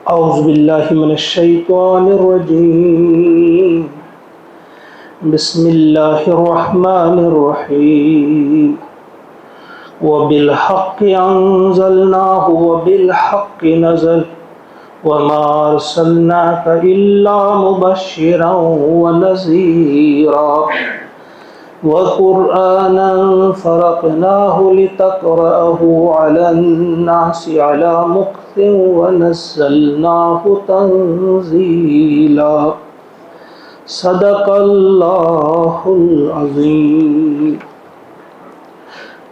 أعوذ بالله من الشيطان الرجيم. بسم الله الرحمن الرحيم. وبالحق أنزلناه وبالحق نزل وما أرسلناك إلا مبشرا ونذيرا وقرآنا فرقناه لتقرأه على الناس على مكث ونزلناه تنزيلا صدق اللہ العظیم.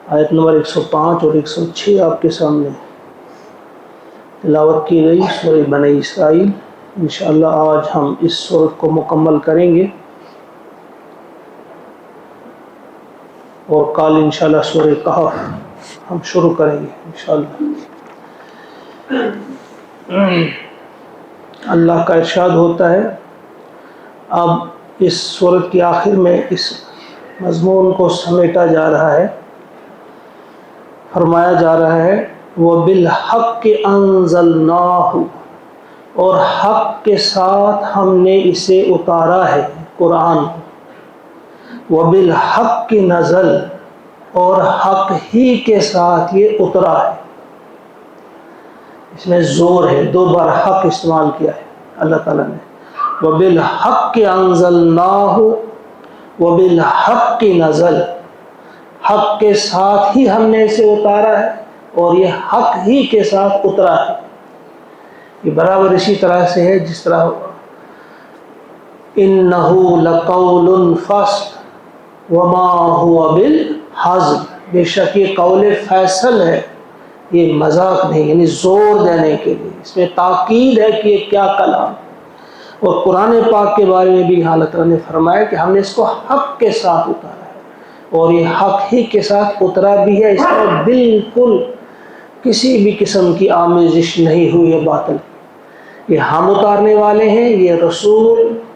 آیت نمبر 105 اور 106 آپ کے سامنے تلاوت کی گئی سورہ بنی اسرائیل. انشاءاللہ آج ہم اس سورت کو مکمل کریں گے اور کل انشاءاللہ سورہ کہف ہم شروع کریں گے انشاءاللہ. اللہ کا ارشاد ہوتا ہے اب اس سورت کی آخر میں اس مضمون کو سمیٹا جا رہا ہے. فرمایا جا رہا ہے وَبِالْحَقِّ أَنزَلْنَاهُ، اور حق کے ساتھ ہم نے اسے اتارا ہے قرآن کو. وَبِالْحَقِّ نَزَلَ، اور حق ہی کے ساتھ یہ اترا ہے. اس میں زور ہے، 2 بار حق استعمال کیا ہے اللہ تعالیٰ نے. وَبِالْحَقِّ أَنزَلْنَاهُ وَبِالْحَقِّ نَزَلَ، حق کے ساتھ ہی ہم نے اسے اتارا ہے اور یہ حق ہی کے ساتھ اترا ہے. یہ برابر اسی طرح سے ہے جس طرح إِنَّهُ لَقَوْلٌ فَصْلٌ وَمَا هُوَ بِالْحَزْلِ، بے شک یہ قول فیصل ہے، یہ مذاق نہیں، یعنی زور دینے کے لیے. اس میں تاکید ہے کہ یہ کیا کلام. اور قرآن پاک کے بارے میں بھی اللہ تعالیٰ نے فرمایا کہ ہم نے اس کو حق کے ساتھ اتارا ہے اور یہ حق ہی کے ساتھ اترا بھی ہے. اس میں بالکل کسی بھی قسم کی آمیزش نہیں ہوئی ہے باطل. یہ ہم اتارنے والے ہیں، یہ رسول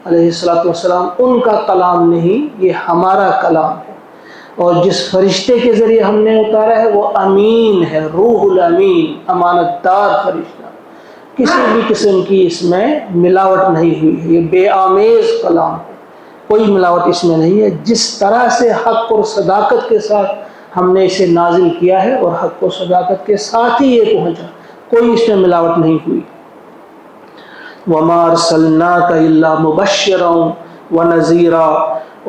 علیہ السلام ان کا کلام نہیں، یہ ہمارا کلام ہے. اور جس فرشتے کے ذریعے ہم نے اتارا ہے وہ امین ہے، روح الامین، امانت دار فرشتہ. کسی بھی قسم کی اس میں ملاوٹ نہیں ہوئی ہے، یہ بے آمیز کلام ہے، کوئی ملاوٹ اس میں نہیں ہے. جس طرح سے حق اور صداقت کے ساتھ ہم نے اسے نازل کیا ہے اور حق و صداقت کے ساتھ ہی یہ پہنچا، کوئی اس میں ملاوٹ نہیں ہوئی. وَمَا أَرْسَلْنَاكَ إِلَّا مُبَشِّرًا وَنَذِيرًا،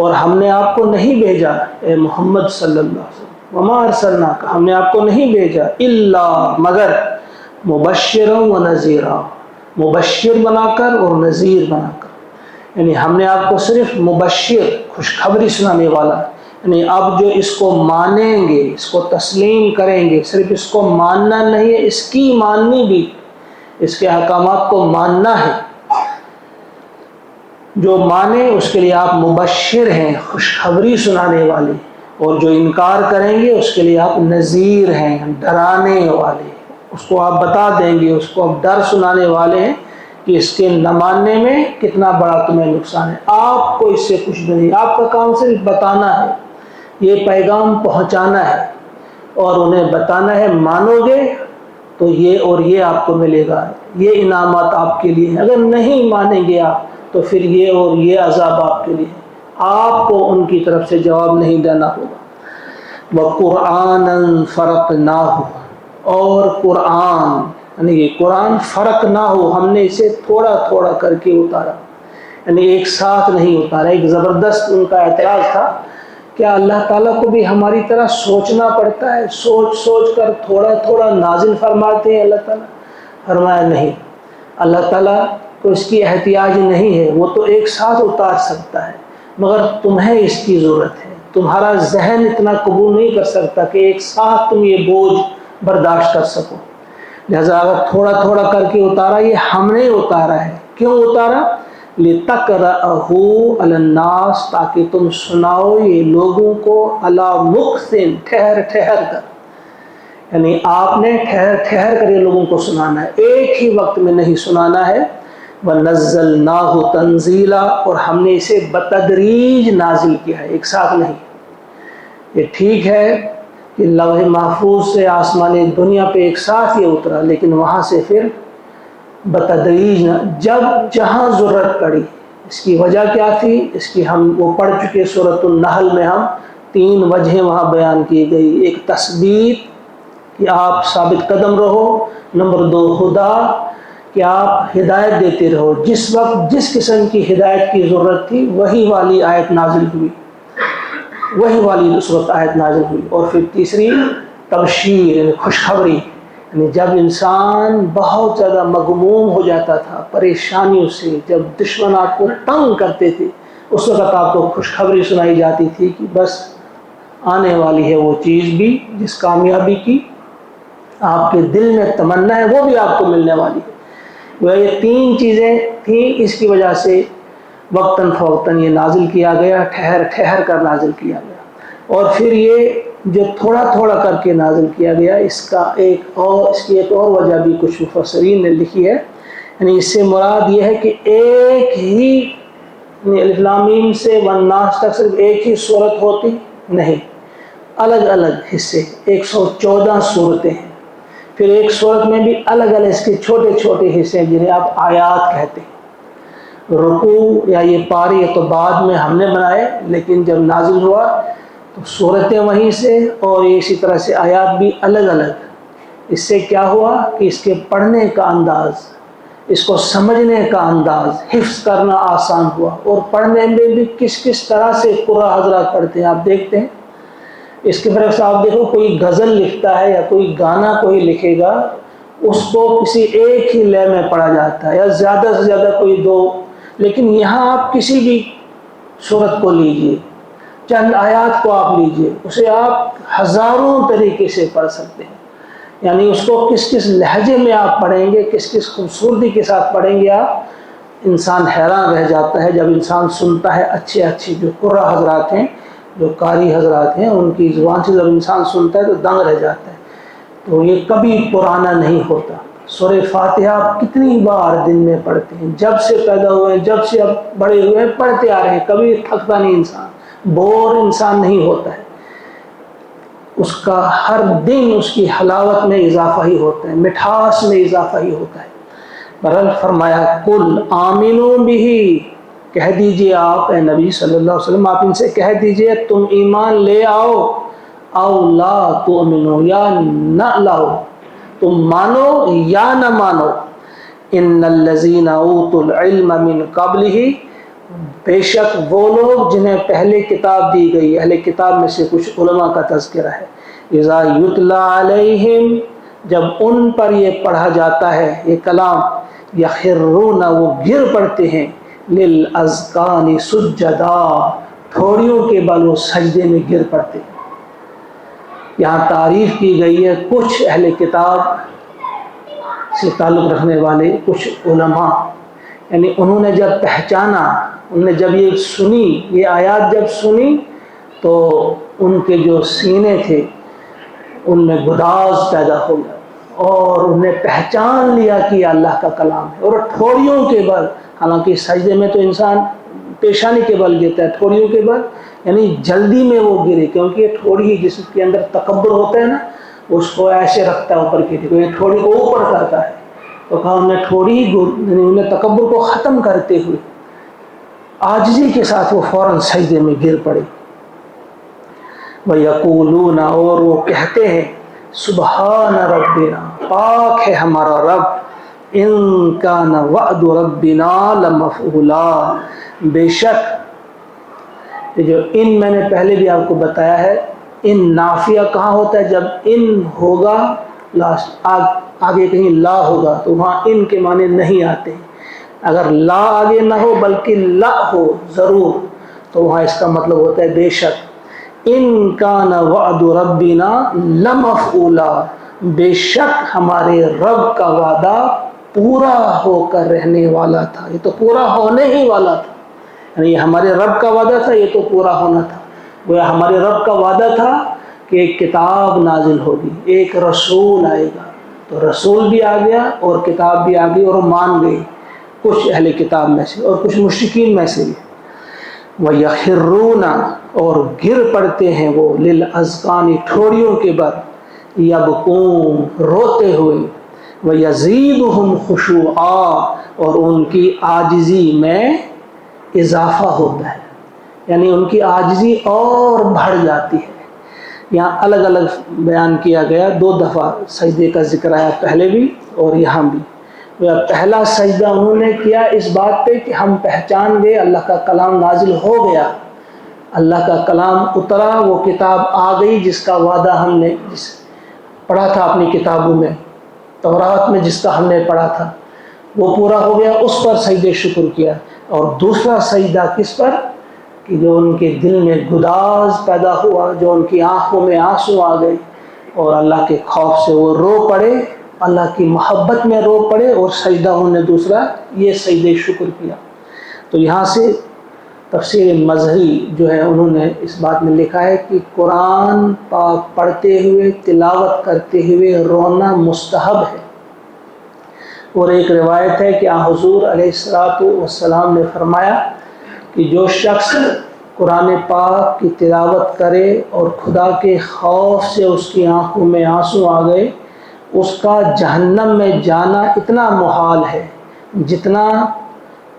اور ہم نے آپ کو نہیں بھیجا اے محمد صلی اللہ علیہ وسلم. وَمَا أَرْسَلْنَاكَ، ہم نے آپ کو نہیں بھیجا إِلَّا مگر مبشرا و نذیرا، مبشر بنا کر اور نذیر بنا کر. یعنی ہم نے آپ کو صرف مبشر، خوشخبری سنانے والا، یعنی اب جو اس کو مانیں گے، اس کو تسلیم کریں گے، صرف اس کو ماننا نہیں ہے، اس کی ماننی بھی، اس کے احکامات کو ماننا ہے. جو مانے اس کے لیے آپ مبشر ہیں، خوشخبری سنانے والے، اور جو انکار کریں گے اس کے لیے آپ نذیر ہیں، ڈرانے والے. اس کو آپ بتا دیں گے، اس کو آپ ڈر سنانے والے ہیں کہ اس کے نہ ماننے میں کتنا بڑا تمہیں نقصان ہے. آپ کو اس سے کچھ نہیں، آپ کا کام صرف بتانا ہے، یہ پیغام پہنچانا ہے اور انہیں بتانا ہے مانو گے تو یہ اور یہ آپ کو ملے گا، یہ انعامات آپ کے لیے ہیں. اگر نہیں مانیں گے آپ تو پھر یہ اور یہ عذاب آپ کے لیے ہے. آپ کو ان کی طرف سے جواب نہیں دینا ہوگا. وَقُرْآنًا فَرَقْنَاهُ، اور قرآن، یعنی یہ قرآن فرق نہ ہو، ہم نے اسے تھوڑا تھوڑا کر کے اتارا، یعنی ایک ساتھ نہیں اتارا. ایک زبردست ان کا اعتراض تھا کیا اللہ تعالیٰ کو بھی ہماری طرح سوچنا پڑتا ہے، سوچ سوچ کر تھوڑا تھوڑا نازل فرماتے ہیں اللہ تعالیٰ؟ فرمایا نہیں، اللہ تعالیٰ کو اس کی احتیاج نہیں ہے، وہ تو ایک ساتھ اتار سکتا ہے، مگر تمہیں اس کی ضرورت ہے. تمہارا ذہن اتنا قبول نہیں کر سکتا کہ ایک ساتھ تم یہ بوجھ برداشت کر سکو. لہذا اگر تھوڑا تھوڑا کر کے اتارا، یہ ہم نے اتارا ہے. کیوں اتارا؟ لِتَقْرَأَهُ عَلَى النَّاسِ، تاکہ تم سناؤ یہ لوگوں کو، عَلَى مُكْثٍ، ٹھہر ٹھہر کر. یعنی آپ نے ٹھہر ٹھہر کر یہ لوگوں کو سنانا ہے، ایک ہی وقت میں نہیں سنانا ہے. وَنَزَّلْنَاهُ تَنزِيلًا، اور ہم نے اسے بتدریج نازل کیا ہے، ایک ساتھ نہیں. یہ ٹھیک ہے کہ لوح محفوظ سے آسمان دنیا پہ ایک ساتھ یہ اترا، لیکن وہاں سے پھر بتدریج جب جہاں ضرورت پڑی. اس کی وجہ کیا تھی؟ اس کی ہم وہ پڑھ چکے سورۃ النحل میں. ہم 3 وجہیں وہاں بیان کی گئی. ایک تثبیت کہ آپ ثابت قدم رہو. نمبر 2 ہدا کہ آپ ہدایت دیتے رہو. جس وقت جس قسم کی ہدایت کی ضرورت تھی وہی والی آیت نازل ہوئی، وہی والی اس وقت آیت نازل ہوئی. اور پھر تیسری تبشیر یعنی خوشخبری. یعنی جب انسان بہت زیادہ مغموم ہو جاتا تھا پریشانیوں سے، جب دشمن آپ کو تنگ کرتے تھے، اس وقت آپ کو خوشخبری سنائی جاتی تھی کہ بس آنے والی ہے وہ چیز بھی جس کامیابی کی آپ کے دل میں تمنا ہے، وہ بھی آپ کو ملنے والی ہے. وہ یہ 3 چیزیں تھیں. اس کی وجہ سے وقتاً فوقتاً یہ نازل کیا گیا، ٹھہر ٹھہر کر نازل کیا گیا. اور پھر یہ جو تھوڑا تھوڑا کر کے نازل کیا گیا، اس کی ایک اور وجہ بھی کچھ مفسرین نے لکھی ہے. یعنی اس سے مراد یہ ہے کہ ایک ہی الف لام میم سے والناس تک صرف ایک ہی صورت ہوتی نہیں، الگ الگ حصے. 114 صورتیں ہیں. پھر ایک صورت میں بھی الگ الگ اس کے چھوٹے چھوٹے حصے ہیں جنہیں آپ آیات کہتے ہیں. رکوع یا یہ پاری تو بعد میں ہم نے بنائے، لیکن جب نازل ہوا تو صورتیں وہیں سے اور اسی طرح سے آیات بھی الگ الگ. اس سے کیا ہوا کہ اس کے پڑھنے کا انداز، اس کو سمجھنے کا انداز، حفظ کرنا آسان ہوا. اور پڑھنے میں بھی کس کس طرح سے قرآن حضرات پڑھتے ہیں آپ دیکھتے ہیں. اس کے برعکس آپ دیکھو کوئی غزل لکھتا ہے یا کوئی گانا کوئی لکھے گا، اس کو کسی ایک ہی لے میں پڑھا جاتا ہے یا زیادہ سے زیادہ کوئی 2. لیکن یہاں آپ کسی بھی صورت کو لیجئے، چند آیات کو آپ لیجئے، اسے آپ ہزاروں طریقے سے پڑھ سکتے ہیں. یعنی اس کو کس کس لہجے میں آپ پڑھیں گے، کس کس خوبصورتی کے ساتھ پڑھیں گے آپ، انسان حیران رہ جاتا ہے جب انسان سنتا ہے. اچھے اچھے جو قرآن حضرات ہیں، جو قاری حضرات ہیں، ان کی زبان سے جب انسان سنتا ہے تو دنگ رہ جاتا ہے. تو یہ کبھی پرانا نہیں ہوتا. سورہ فاتحہ کتنی بار دن میں پڑھتے ہیں، جب سے پیدا ہوئے ہیں، جب سے اب بڑے ہوئے ہیں پڑھتے آ رہے ہیں. کبھی تھکتا نہیں انسان، بور انسان نہیں ہوتا ہے. اس کا ہر دن اس کی حلاوت میں اضافہ ہی ہوتا ہے، مٹھاس میں اضافہ ہی ہوتا ہے. بہرحال فرمایا کل آمنو بھی، کہہ دیجئے آپ اے نبی صلی اللہ علیہ وسلم، آپ ان سے کہہ دیجئے تم ایمان لے آؤ، او لا تؤمنو یا نہ لاؤ، تم مانو یا نہ مانو. ان الذین اوتوا العلم من قبلہ، بے شک وہ لوگ جنہیں پہلے کتاب دی گئی، اہل کتاب میں سے کچھ علماء کا تذکرہ ہے. اذا یتلی علیہم، جب ان پر یہ پڑھا جاتا ہے یہ کلام، یخرون وہ گر پڑتے ہیں، للاذقان سجدا، تھوڑیوں کے بل وہ سجدے میں گر پڑتے ہیں. یہاں تعریف کی گئی ہے کچھ اہل کتاب سے تعلق رکھنے والے کچھ علماء. یعنی انہوں نے جب پہچانا، انہوں نے جب یہ سنی، یہ آیات جب سنی تو ان کے جو سینے تھے ان میں گداز پیدا ہو گیا اور انہوں نے پہچان لیا کہ یہ اللہ کا کلام ہے. اور تھوڑیوں کے بل، حالانکہ سجدے میں تو انسان پیشانی کے بل گرتا ہے، تھوڑیوں کے بل یعنی جلدی میں وہ گرے، کیونکہ یہ تھوڑی ہی جس کے اندر تکبر ہوتا ہے نا، اس کو ایسے رکھتا ہے اوپر کی طرف، یہ تھوڑی کو اوپر کرتا ہے. تو کہا انہیں تھوڑی ہی یعنی انہیں تکبر کو ختم کرتے ہوئے عاجزی کے ساتھ وہ فوراً سجدے میں گر پڑے. وَيَقُولُونَ، اور وہ کہتے ہیں، سبحان ربنا، پاک ہے ہمارا رب، ان کان وعد ربنا لمفعولا، بے شک یہ جو ان میں نے پہلے بھی آپ کو بتایا ہے، ان نافیہ کہاں ہوتا ہے؟ جب ان ہوگا لاسٹ آگے کہیں لا ہوگا تو وہاں ان کے معنی نہیں آتے. اگر لا آگے نہ ہو بلکہ لا ہو ضرور تو وہاں اس کا مطلب ہوتا ہے بے شک. ان کان وعد ربنا لمفعولا، بے شک ہمارے رب کا وعدہ پورا ہو کر رہنے والا تھا. یہ تو پورا ہونے ہی والا تھا، یعنی یہ ہمارے رب کا وعدہ تھا، یہ تو پورا ہونا تھا. وہ ہمارے رب کا وعدہ تھا کہ ایک کتاب نازل ہوگی، ایک رسول آئے گا. تو رسول بھی آ گیا اور کتاب بھی آ گئی اور مان گئی کچھ اہل کتاب میں سے اور کچھ مشرکین میں سے بھی. وَيَخِرُّونَ، اور گر پڑتے ہیں وہ، لِلْأَذْقَانِ، ٹھوڑیوں کے بر، یبکون، روتے ہوئے، وَيَزِيدُهُمْ خُشُوعًا، اور ان کی عاجزی میں اضافہ ہوتا ہے، یعنی ان کی عاجزی اور بڑھ جاتی ہے۔ یہاں الگ الگ بیان کیا گیا، 2 دفعہ سجدے کا ذکر آیا، پہلے بھی اور یہاں بھی۔ پہلا سجدہ انہوں نے کیا اس بات پہ کہ ہم پہچان گئے اللہ کا کلام نازل ہو گیا، اللہ کا کلام اترا، وہ کتاب آ گئی جس کا وعدہ ہم نے پڑھا تھا اپنی کتابوں میں، تورات میں جس کا ہم نے پڑھا تھا وہ پورا ہو گیا، اس پر سجدے شکر کیا۔ اور دوسرا سجدہ کس پر؟ کہ جو ان کے دل میں گداز پیدا ہوا، جو ان کی آنکھوں میں آنسو آ گئے اور اللہ کے خوف سے وہ رو پڑے، اللہ کی محبت میں رو پڑے، اور سجدہ انہوں نے دوسرا یہ سجدے شکر کیا۔ تو یہاں سے تفسیر مظہری جو ہے انہوں نے اس بات میں لکھا ہے کہ قرآن پاک پڑھتے ہوئے، تلاوت کرتے ہوئے رونا مستحب ہے۔ اور ایک روایت ہے کہ حضور علیہ السلام نے فرمایا کہ جو شخص قرآن پاک کی تلاوت کرے اور خدا کے خوف سے اس کی آنکھوں میں آنسو آ گئے، اس کا جہنم میں جانا اتنا محال ہے جتنا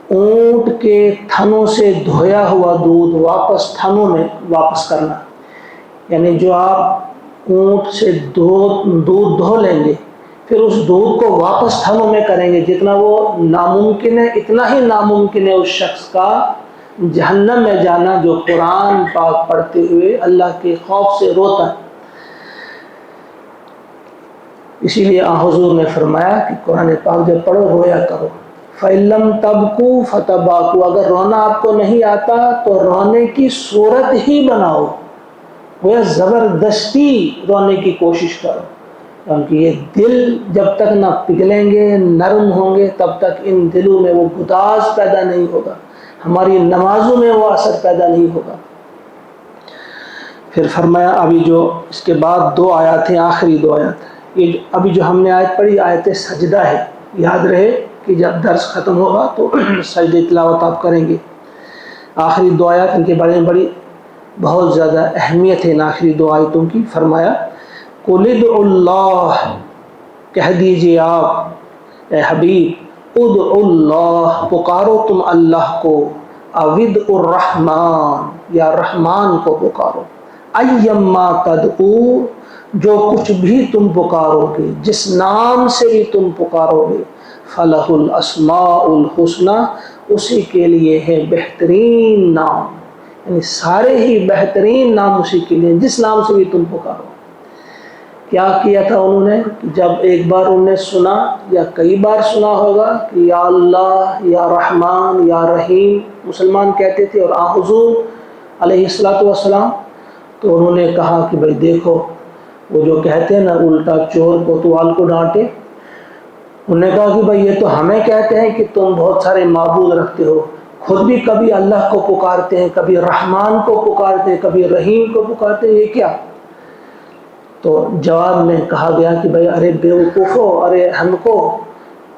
اونٹ کے تھنوں سے دھویا ہوا دودھ واپس تھنوں میں واپس کرنا۔ یعنی جو آپ اونٹ سے دودھ دھو لیں گے، پھر اس دودھ کو واپس تھنوں میں کریں گے، جتنا وہ ناممکن ہے اتنا ہی ناممکن ہے اس شخص کا جہنم میں جانا جو قرآن پاک پڑھتے ہوئے اللہ کے خوف سے روتا ہے۔ اسی لیے حضور نے فرمایا کہ قرآن پاک جب پڑھو رویا کرو۔ فَإِلَّمْ تَبْكُوا فَتَبَاكُوا، اگر رونا آپ کو نہیں آتا تو رونے کی صورت ہی بناؤ، وہ زبردستی رونے کی کوشش کرو، کیونکہ یہ دل جب تک نہ پگھلیں گے، نرم ہوں گے، تب تک ان دلوں میں وہ گداز پیدا نہیں ہوگا، ہماری نمازوں میں وہ اثر پیدا نہیں ہوگا۔ پھر فرمایا ابھی جو اس کے بعد 2 آیات ہیں، آخری 2 آیات، یہ ابھی جو ہم نے آیت پڑھی آیت سجدہ ہے، یاد رہے کہ جب درس ختم ہوگا تو سجدہ تلاوت آپ کریں گے۔ آخری 2 آیات ان کے بارے میں بہت زیادہ اہمیت ہے ان آخری 2 آیتوں کی۔ فرمایا قُلِ ادْعُوا اللَّهَ، کہہ دیجئے آپ اے حبیب، ادعوا اللہ، پکارو تم اللہ کو، اوِد الرحمن، یا رحمان کو پکارو، ایما تدعو، جو کچھ بھی تم پکارو گے، جس نام سے بھی تم پکارو گے، فلہ الاسماء الحسنی، اسی کے لیے ہے بہترین نام، یعنی سارے ہی بہترین نام اسی کے لیے، جس نام سے بھی تم پکارو۔ کیا کیا تھا انہوں نے؟ جب ایک بار انہوں نے سنا یا کئی بار سنا ہوگا کہ یا اللہ، یا رحمان، یا رحیم مسلمان کہتے تھے، اور حضور علیہ السلام تو انہوں نے کہا کہ بھئی دیکھو، وہ جو کہتے ہیں نا الٹا چور کوتوال کو ڈانٹے، انہوں نے کہا کہ بھئی یہ تو ہمیں کہتے ہیں کہ تم بہت سارے معبود رکھتے ہو، خود بھی کبھی اللہ کو پکارتے ہیں، کبھی رحمان کو پکارتے ہیں، کبھی رحیم کو پکارتے ہیں، یہ کیا؟ تو جواب میں کہا گیا کہ بھئی ارے بیوقوفو، ارے ہم کو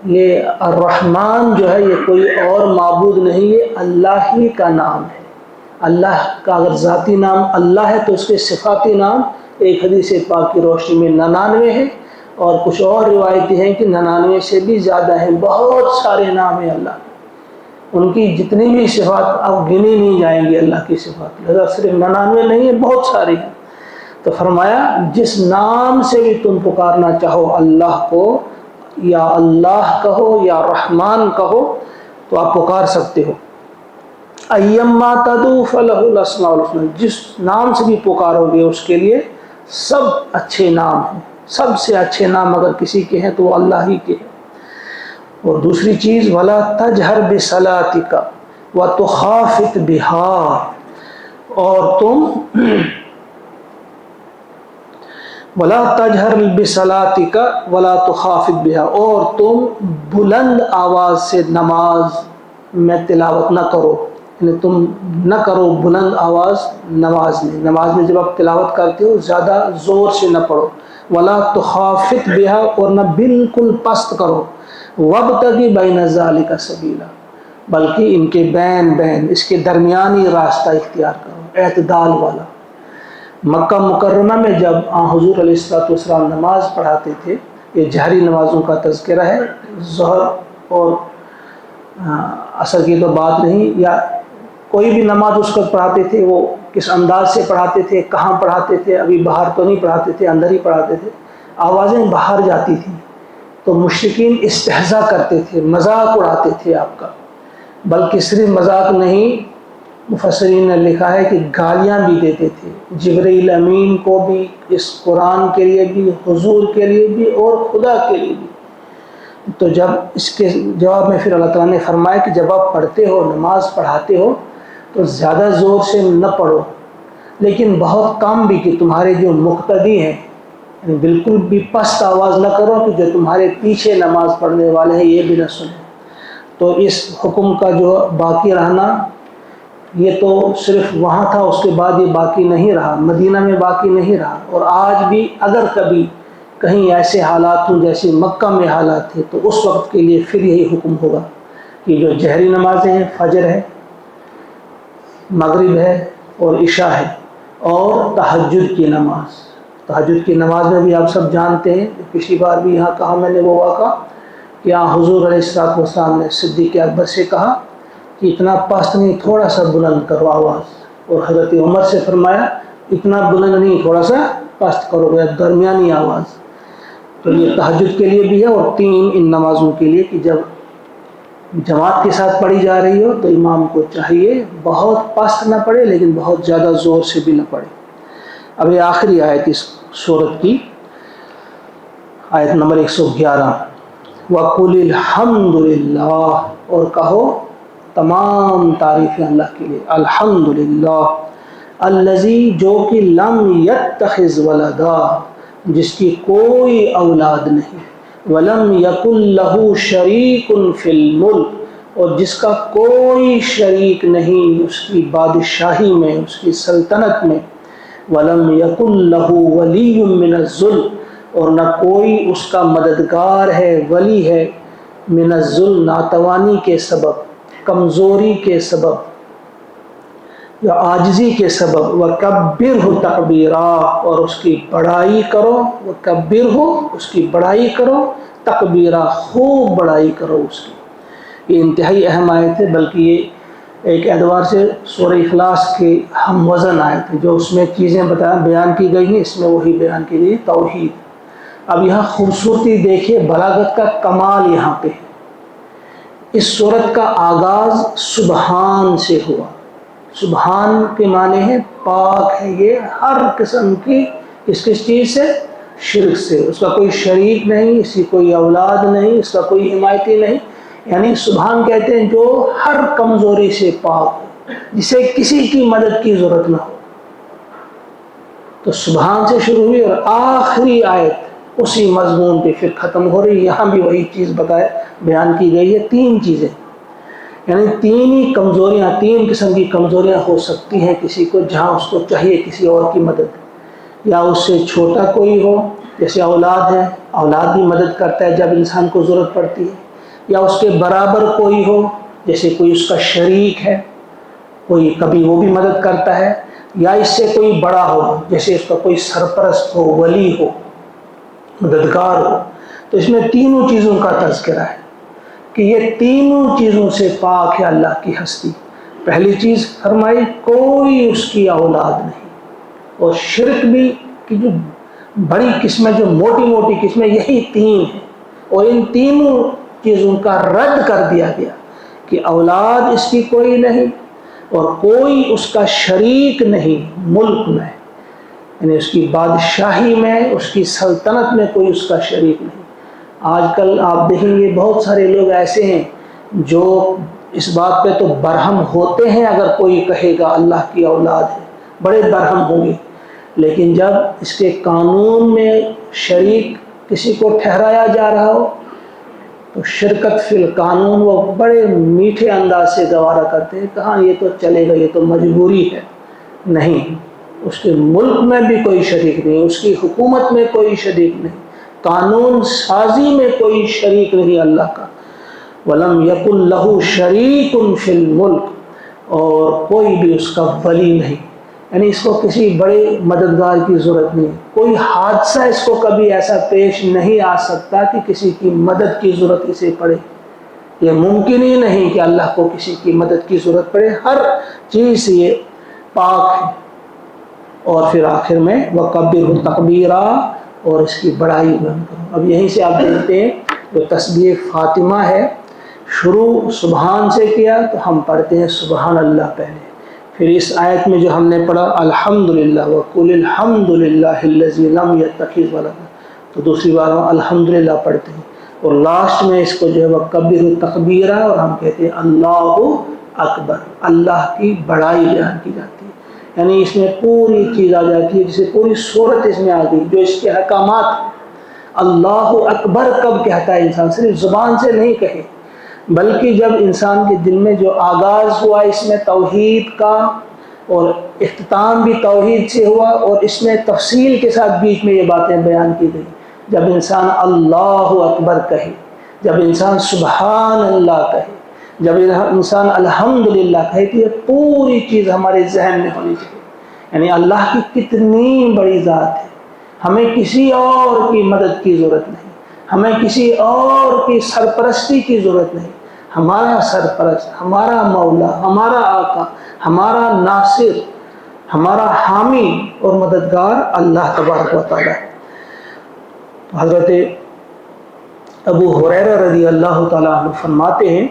یہ الرحمن جو ہے یہ کوئی اور معبود نہیں، یہ اللہ ہی کا نام ہے۔ اللہ کا اگر ذاتی نام اللہ ہے تو اس کے صفاتی نام ایک حدیث پاک کی روشنی میں 99 ہے، اور کچھ اور روایتیں ہیں کہ 99 سے بھی زیادہ ہیں، بہت سارے نام ہیں اللہ، ان کی جتنی بھی صفات اب گنی نہیں جائیں گی اللہ کی صفات، لہذا صرف 99 نہیں ہے، بہت ساری ہیں۔ تو فرمایا جس نام سے بھی تم پکارنا چاہو اللہ کو، یا اللہ کہو یا رحمان کہو، تو آپ پکار سکتے ہو۔ ایما تدعو فلہ الاسماء الحسنی، جس نام سے بھی پکارو گے اس کے لیے سب اچھے نام ہیں، سب سے اچھے نام اگر کسی کے ہیں تو وہ اللہ ہی کے ہیں۔ اور دوسری چیز ولا تجہر بصلاتک وتخافت بها، اور تم ولا تجہر بصلاتک ولا تخافت بها، اور تم بلند آواز سے نماز میں تلاوت نہ کرو، یعنی تم نہ کرو بلند آواز نماز میں جب آپ تلاوت کرتے ہو زیادہ زور سے نہ پڑھو، ولا تخافت بها، اور نہ بالکل پست کرو، وابتغی بین ذلک سبیلا، بلکہ ان کے بین اس کے درمیانی راستہ اختیار کرو، اعتدال والا۔ مکہ مکرمہ میں جب حضور علیہ السلام نماز پڑھاتے تھے یہ جہری نمازوں کا تذکرہ ہے، ظہر اور عصر کی تو بات نہیں، یا کوئی بھی نماز اس کو پڑھاتے تھے وہ کس انداز سے پڑھاتے تھے، کہاں پڑھاتے تھے، ابھی باہر تو نہیں پڑھاتے تھے، اندر ہی پڑھاتے تھے، آوازیں باہر جاتی تھیں تو مشرکین استہزاء کرتے تھے، مذاق اڑاتے تھے آپ کا، بلکہ صرف مذاق نہیں، مفسرین نے لکھا ہے کہ گالیاں بھی دیتے تھے جبرائیل امین کو بھی، اس قرآن کے لیے بھی، حضور کے لیے بھی اور خدا کے لیے بھی۔ تو جب اس کے جواب میں پھر اللہ تعالیٰ نے فرمایا کہ جب آپ پڑھتے ہو، نماز پڑھاتے ہو تو زیادہ زور سے نہ پڑھو، لیکن بہت کم بھی، کہ تمہارے جو مقتدی ہیں یعنی بالکل بھی پست آواز نہ کرو کہ جو تمہارے پیچھے نماز پڑھنے والے ہیں یہ بھی نہ سنیں۔ تو اس حکم کا جو باقی رہنا یہ تو صرف وہاں تھا، اس کے بعد یہ باقی نہیں رہا، مدینہ میں باقی نہیں رہا، اور آج بھی اگر کبھی کہیں ایسے حالات ہوں جیسے مکہ میں حالات تھے تو اس وقت کے لیے پھر یہی حکم ہوگا کہ جو جہری نمازیں ہیں، فجر ہے، مغرب ہے اور عشاء ہے، اور تہجد کی نماز۔ تہجد کی نماز میں بھی آپ سب جانتے ہیں، پچھلی بار بھی یہاں کہا میں نے وہ واقعہ کہ یہاں حضور علیہ السلام نے صدیق اکبر سے کہا کہ اتنا پست نہیں، تھوڑا سا بلند کرو آواز، اور حضرت عمر سے فرمایا اتنا بلند نہیں، تھوڑا سا پست کرو، درمیانی آواز۔ تو یہ تہجد کے لیے بھی ہے، اور 3 ان نمازوں کے لیے کہ جب جماعت کے ساتھ پڑھی جا رہی ہو تو امام کو چاہیے بہت پست نہ پڑھے لیکن بہت زیادہ زور سے بھی نہ پڑھے۔ اب یہ آخری آیت اس سورت کی، آیت نمبر 111، وَقُلِ الْحَمْدُ لِلَّهِ، اور کہو تمام تعریفیں اللہ کے لیے، الحمدللہ، الذی، جو کہ لم یتخذ ولدا، جس کی کوئی اولاد نہیں، ولم یکن لہ شریک فی الملک، اور جس کا کوئی شریک نہیں اس کی بادشاہی میں، اس کی سلطنت میں، ولم یکن لہ ولی من الذل، اور نہ کوئی اس کا مددگار ہے، ولی ہے، من الذل، ناتوانی کے سبب، کمزوری کے سبب یا عاجزی کے سبب، وَكَبِّرْهُ تَكْبِيرًا، اور اس کی بڑائی کرو، وَكَبِّرْهُ، اس کی بڑائی کرو، تکبیرہ، خوب بڑائی کرو اس کی۔ یہ انتہائی اہم آیت ہے، بلکہ یہ ایک اعتبار سے سورہ اخلاص کے ہم وزن آیت ہے، جو اس میں چیزیں بیان کی گئی ہیں، اس میں وہی بیان کی گئی، توحید۔ اب یہاں خوبصورتی دیکھیے، بلاغت کا کمال یہاں پہ ہے۔ اس سورت کا آغاز سبحان سے ہوا۔ سبحان کے معنی ہے پاک ہے، یہ ہر قسم کی کس چیز سے، شرک سے، اس کا کوئی شریک نہیں، اس کی کوئی اولاد نہیں، اس کا کوئی حمایتی نہیں، یعنی سبحان کہتے ہیں جو ہر کمزوری سے پاک ہو، جسے کسی کی مدد کی ضرورت نہ ہو۔ تو سبحان سے شروع ہوئی اور آخری آیت اسی مضمون پہ پھر ختم ہو رہی۔ یہاں بھی وہی چیز بیان کی گئی ہے، 3 چیزیں، یعنی 3 ہی کمزوریاں، 3 قسم کی کمزوریاں ہو سکتی ہیں کسی کو، جہاں اس کو چاہیے کسی اور کی مدد، یا اس سے چھوٹا کوئی ہو، جیسے اولاد ہے، اولاد بھی مدد کرتا ہے جب انسان کو ضرورت پڑتی ہے، یا اس کے برابر کوئی ہو، جیسے کوئی اس کا شریک ہے، کوئی کبھی وہ بھی مدد کرتا ہے، یا اس سے کوئی بڑا ہو، جیسے اس کا کوئی سرپرست ہو، ولی ہو، مددگار ہو۔ تو اس میں 3 چیزوں کا تذکرہ ہے کہ یہ 3 چیزوں سے پاک ہے اللہ کی ہستی۔ پہلی چیز فرمائی کوئی اس کی اولاد نہیں، اور شرک بھی کی جو بڑی قسمیں، جو موٹی موٹی قسمیں، یہی 3 ہیں، اور ان 3 چیزوں کا رد کر دیا گیا کہ اولاد اس کی کوئی نہیں، اور کوئی اس کا شریک نہیں ملک میں، یعنی اس کی بادشاہی میں، اس کی سلطنت میں کوئی اس کا شریک نہیں۔ آج کل آپ دیکھیں گے بہت سارے لوگ ایسے ہیں جو اس بات پہ تو برہم ہوتے ہیں، اگر کوئی کہے گا اللہ کی اولاد ہے، بڑے برہم ہوں گے، لیکن جب اس کے قانون میں شریک کسی کو ٹھہرایا جا رہا ہو تو شرکت فی القانون وہ بڑے میٹھے انداز سے گوارا کرتے ہیں، کہاں یہ تو چلے گا، یہ تو مجبوری ہے۔ نہیں، اس کے ملک میں بھی کوئی شریک نہیں، اس کی حکومت میں کوئی شریک نہیں، قانون سازی میں کوئی شریک نہیں اللہ کا۔ وَلَمْ يَكُنْ لَهُ شَرِيكٌ فِي الْمُلْكِ، اور کوئی بھی اس کا ولی نہیں، یعنی اس کو کسی بڑے مددگار کی ضرورت نہیں، کوئی حادثہ اس کو کبھی ایسا پیش نہیں آ سکتا کہ کسی کی مدد کی ضرورت اسے پڑے، یہ ممکن ہی نہیں کہ اللہ کو کسی کی مدد کی ضرورت پڑے، ہر چیز سے یہ پاک ہے۔ اور پھر آخر میں وَكَبِّرْهُ تَكْبِيرًا، اور اس کی بڑائی بیان کرو۔ اب یہیں سے آپ دیکھتے ہیں جو تسبیح فاطمہ ہے، شروع سبحان سے کیا تو ہم پڑھتے ہیں سبحان اللہ پہلے، پھر اس آیت میں جو ہم نے پڑھا الحمدللہ وَقُلِ الْحَمْدُ لِلَّهِ الَّذِي لَمْ يَتَّخِذْ وَلَدًا، تو دوسری بار ہم الحمدللہ پڑھتے ہیں، اور لاسٹ میں اس کو جو ہے وَكَبِّرْهُ تَكْبِيرًا، اور ہم کہتے ہیں اللہ اکبر، اللہ کی بڑائی بیان کی جاتی ہے، یعنی اس میں پوری چیز آ جاتی ہے، جسے پوری صورت اس میں آ گئی، جو اس کے احکامات۔ اللہ اکبر کب کہتا ہے انسان؟ صرف زبان سے نہیں کہے، بلکہ جب انسان کے دل میں جو آغاز ہوا اس میں توحید کا، اور اختتام بھی توحید سے ہوا، اور اس میں تفصیل کے ساتھ بیچ میں یہ باتیں بیان کی گئی، جب انسان اللہ اکبر کہے، جب انسان سبحان اللہ کہے، جب انسان الحمدللہ کہے، تو یہ پوری چیز ہمارے ذہن میں ہونی چاہیے، یعنی اللہ کی کتنی بڑی ذات ہے، ہمیں کسی اور کی مدد کی ضرورت نہیں، ہمیں کسی اور کی سرپرستی کی ضرورت نہیں، ہمارا سرپرست، ہمارا مولا، ہمارا آقا، ہمارا ناصر، ہمارا حامی اور مددگار اللہ تبارک و تعالی ہے۔ حضرت ابو ہریرہ رضی اللہ تعالیٰ عنہ فرماتے ہیں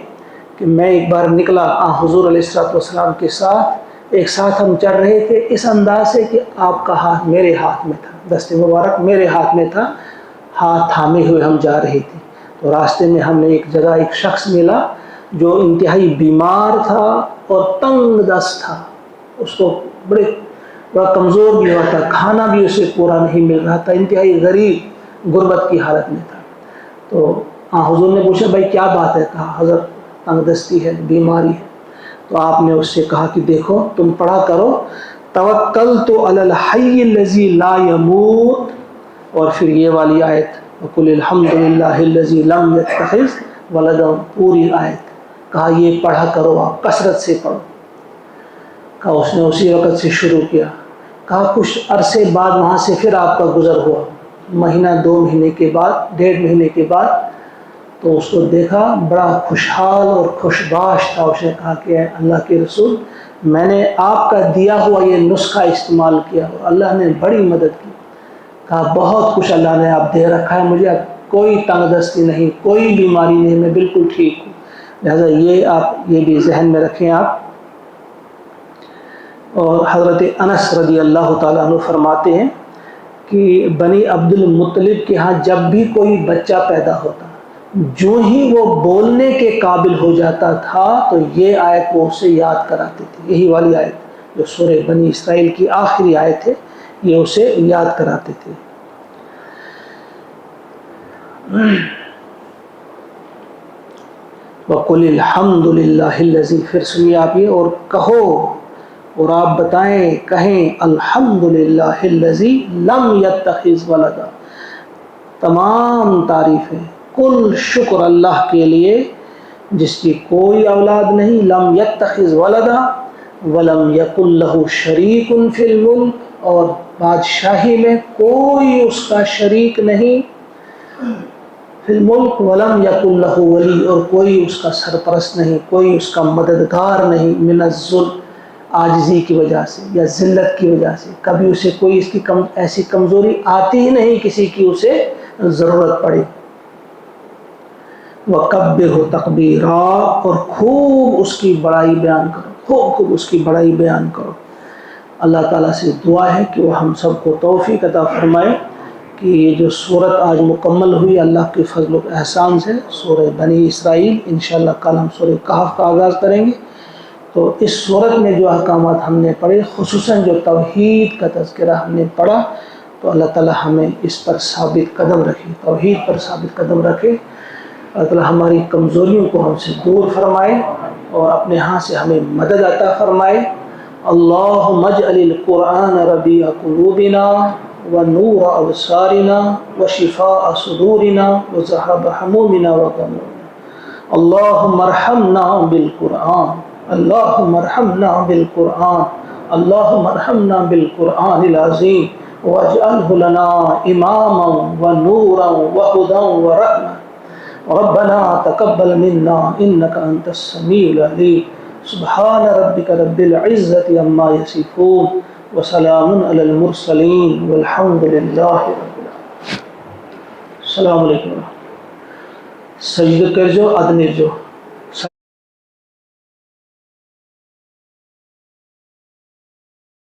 کہ میں ایک بار نکلا حضور علیہ السلام کے ساتھ، ایک ساتھ ہم چل رہے تھے، اس انداز سے کہ آپ کا ہاتھ میرے ہاتھ میں تھا، دست مبارک میرے ہاتھ میں تھا، ہاتھ تھامے ہوئے ہم جا رہے تھے، تو راستے میں ہم نے ایک جگہ ایک شخص ملا جو انتہائی بیمار تھا اور تنگ دست تھا، اس کو بڑا کمزور بھی ہوا تھا، کھانا بھی اسے پورا نہیں مل رہا تھا، انتہائی غریب غربت کی حالت میں تھا۔ تو حضور نے پوچھا بھائی کیا بات ہے؟ کہا حضرت تنگ دستی ہے، بیماری ہے۔ تو آپ نے اس سے کہا کہ دیکھو تم پڑھا کرو توکلت علی الحی الذی لا یموت، اور پھر یہ والی آیت وقل الحمد للہ الذی لم یتخذ ولدا، پوری آیت کہا یہ پڑھا کرو، آپ کثرت سے پڑھو۔ کہا اس نے اسی وقت سے شروع کیا، کہا کچھ عرصے بعد وہاں سے پھر آپ کا گزر ہوا، مہینہ 2 مہینے کے بعد، 1.5 مہینے کے بعد، تو اس کو دیکھا بڑا خوشحال اور خوشباش تھا۔ اس نے کہا کہ اللہ کے رسول، میں نے آپ کا دیا ہوا یہ نسخہ استعمال کیا اور اللہ نے بڑی مدد کی۔ کہا بہت کچھ اللہ نے آپ دے رکھا ہے مجھے، اب کوئی تنگ دستی نہیں، کوئی بیماری نہیں، میں بالکل ٹھیک ہوں۔ لہٰذا یہ آپ یہ بھی ذہن میں رکھیں آپ۔ اور حضرت انس رضی اللہ تعالیٰ عنہ فرماتے ہیں کہ بنی عبد المطلب کے ہاں جب بھی کوئی بچہ پیدا ہوتا، جو ہی وہ بولنے کے قابل ہو جاتا تھا تو یہ آیت وہ اسے یاد کراتے تھے، یہی والی آیت جو سورہ بنی اسرائیل کی آخری آیت ہے، یہ اسے یاد کراتے تھے۔ وَقُلِ الْحَمْدُ لِلَّهِ الَّذِي، پھر سنیے آپ یہ اور کہو اور آپ بتائیں کہیں الحمدللہ الذی لم یتخذ ولدا، تمام تعریفیں کل شکر اللہ کے لیے جس کی کوئی اولاد نہیں، لم یتخذ ولدا ولم یکن لہ شریک فی الملک، اور بادشاہی میں کوئی اس کا شریک نہیں، فی الملک ولم یکن لہ ولی، اور کوئی اس کا سرپرست نہیں، کوئی اس کا مددگار نہیں، من الذل، عاجزی کی وجہ سے یا ذلت کی وجہ سے، کبھی اسے کوئی اس کی ایسی کمزوری آتی ہی نہیں کسی کی اسے ضرورت پڑے۔ وَكَبِّرْهُ تَكْبِيرًا، اور خوب اس کی بڑائی بیان کرو، خوب اس کی بڑائی بیان کرو۔ اللہ تعالیٰ سے دعا ہے کہ وہ ہم سب کو توفیق عطا فرمائے کہ یہ جو سورت آج مکمل ہوئی اللہ کے فضل و احسان سے، سورہ بنی اسرائیل، انشاءاللہ کل ہم سورہ کہف کا آغاز کریں گے۔ تو اس صورت میں جو احکامات ہم نے پڑھے، خصوصاً جو توحید کا تذکرہ ہم نے پڑھا، تو اللہ تعالیٰ ہمیں اس پر ثابت قدم رکھے، توحید پر ثابت قدم رکھے۔ اللہ تعالیٰ ہماری کمزوریوں کو ہم سے دور فرمائے اور اپنے ہاں سے ہمیں مدد عطا فرمائے۔ اللہم اجعل القرآن ربیع قلوبنا ونور ابصارنا وشفاء صدورنا وذهاب همومنا وغمومنا۔ اللہم ارحمنا بالقرآن، اللہم ارحمنا بالقرآن، اللهم ارحمنا بالقرآن العظيم واجعله لنا إماما ونورا وهدى ورحمة ربنا تقبل منا إنك أنت السميع العليم سبحان ربك رب العزة عما يصفون وسلام على المرسلين والحمد لله رب العالمين. السلام علیکم. سجدہ کر جو ادنے جو